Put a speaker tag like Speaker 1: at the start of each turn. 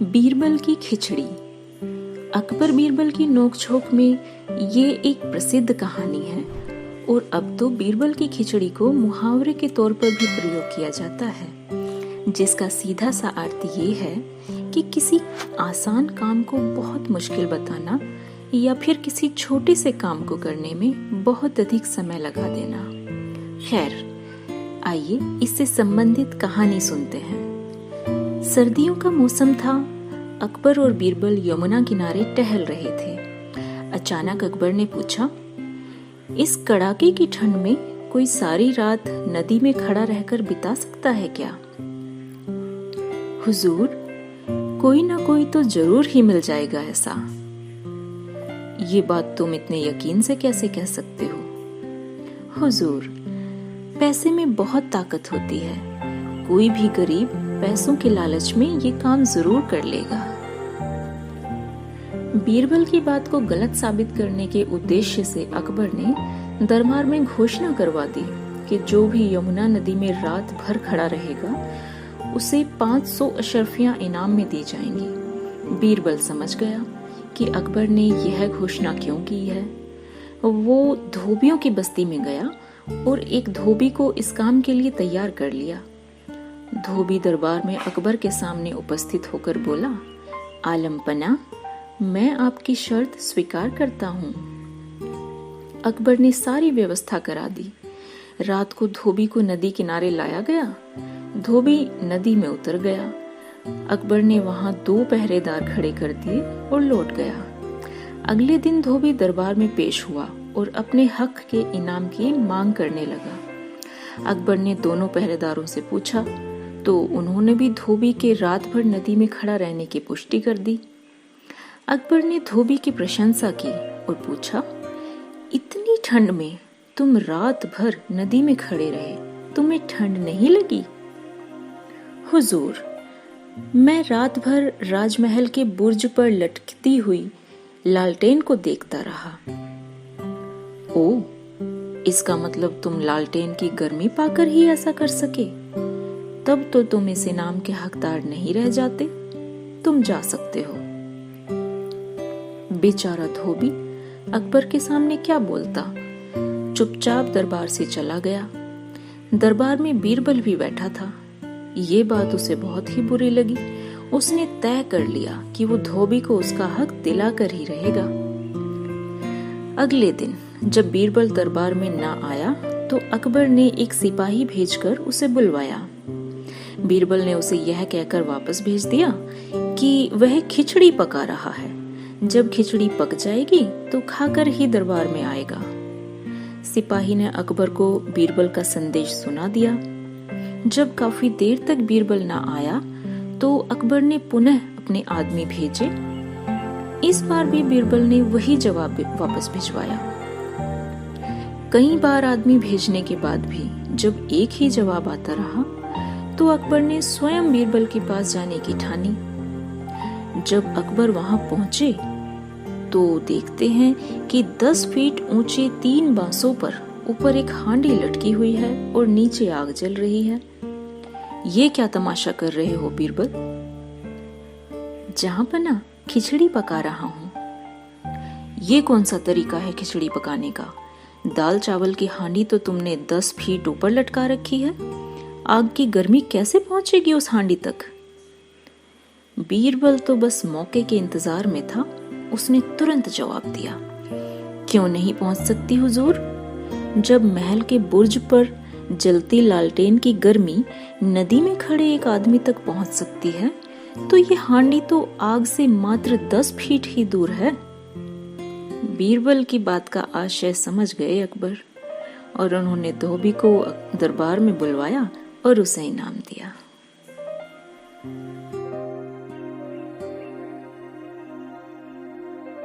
Speaker 1: बीरबल की खिचड़ी। अकबर बीरबल की नोकझोंक में ये एक प्रसिद्ध कहानी है और अब तो बीरबल की खिचड़ी को मुहावरे के तौर पर भी प्रयोग किया जाता है, जिसका सीधा सा अर्थ ये है कि किसी आसान काम को बहुत मुश्किल बताना या फिर किसी छोटे से काम को करने में बहुत अधिक समय लगा देना। खैर, आइए इससे संबंधित कहानी सुनते हैं। सर्दियों का मौसम था। अकबर और बीरबल यमुना किनारे टहल रहे थे। अचानक अकबर ने पूछा, इस कड़ाके की ठंड में कोई सारी रात नदी में खड़ा रहकर बिता सकता है क्या? हुजूर, कोई ना कोई तो जरूर ही मिल जाएगा ऐसा। ये बात तुम इतने यकीन से कैसे कह सकते हो? हुजूर, पैसे में बहुत ताकत होती है। कोई भी गरीब पैसों के लालच में ये काम जरूर कर लेगा। बीरबल की बात को गलत साबित करने के उद्देश्य से अकबर ने दरबार में घोषणा करवा दी कि जो भी यमुना नदी में रात भर खड़ा रहेगा उसे 500 अशर्फियां इनाम में दी जाएंगी। बीरबल समझ गया कि अकबर ने यह घोषणा क्यों की है। वो धोबियों की बस्ती में गया और एक धोबी को इस काम के लिए तैयार कर लिया। धोबी दरबार में अकबर के सामने उपस्थित होकर बोला, आलमपना, मैं आपकी शर्त स्वीकार करता हूँ। अकबर ने सारी व्यवस्था करा दी। रात को धोबी को नदी किनारे लाया गया। धोबी नदी में उतर गया। अकबर ने वहां 2 पहरेदार खड़े कर दिए और लौट गया। अगले दिन धोबी दरबार में पेश हुआ और अपने हक के इनाम की मांग करने लगा। अकबर ने दोनों पहरेदारों से पूछा तो उन्होंने भी धोबी के रात भर नदी में खड़ा रहने की पुष्टि कर दी। अकबर ने धोबी की प्रशंसा की और पूछा, इतनी ठंड में तुम रात भर नदी में खड़े रहे, तुम्हें ठंड नहीं लगी? हुजूर, मैं रात भर राजमहल के बुर्ज पर लटकती हुई लालटेन को देखता रहा। ओ, इसका मतलब तुम लालटेन की गर्मी पाकर ही ऐसा कर सके? तब तो तुम इस इनाम के हकदार नहीं रह जाते। तुम जा सकते हो। बेचारा धोबी अकबर के सामने क्या बोलता, चुपचाप दरबार से चला गया। दरबार में बीरबल भी बैठा था। ये बात उसे बहुत ही बुरी लगी। उसने तय कर लिया कि वो धोबी को उसका हक दिलाकर ही रहेगा। अगले दिन जब बीरबल दरबार में ना आया तो अकबर ने एक सिपाही भेजकर उसे बुलवाया। बीरबल ने उसे यह कहकर वापस भेज दिया कि वह खिचड़ी पका रहा है। जब खिचड़ी पक जाएगी तो खाकर ही दरबार में आएगा। सिपाही ने अकबर को बीरबल का संदेश सुना दिया। जब काफी देर तक बीरबल ना आया तो अकबर ने पुनः अपने आदमी भेजे। इस बार भी बीरबल ने वही जवाब वापस भिजवाया। कई बार आदमी भेजने के बाद भी जब एक ही जवाब आता रहा तो अकबर ने स्वयं बीरबल के पास जाने की ठानी। जब अकबर वहां पहुंचे तो देखते हैं कि 10 फीट ऊंचे 3 बांसों पर ऊपर एक हांडी लटकी हुई है और नीचे आग जल रही है। ये क्या तमाशा कर रहे हो बीरबल? जहां पना, खिचड़ी पका रहा हूँ। ये कौन सा तरीका है खिचड़ी पकाने का? दाल चावल की हांडी तो तुमने 10 फीट ऊपर लटका रखी है। आग की गर्मी कैसे पहुंचेगी उस हांडी तक? बीरबल तो बस मौके के इंतजार में था। उसने तुरंत जवाब दिया, क्यों नहीं पहुंच सकती हुजूर? जब महल के बुर्ज पर जलती लालटेन की गर्मी नदी में खड़े एक आदमी तक पहुंच सकती है तो ये हांडी तो आग से मात्र 10 फीट ही दूर है। बीरबल की बात का आशय समझ गए अकबर और उन्होंने धोबी को दरबार में बुलवाया और उसे इनाम दिया।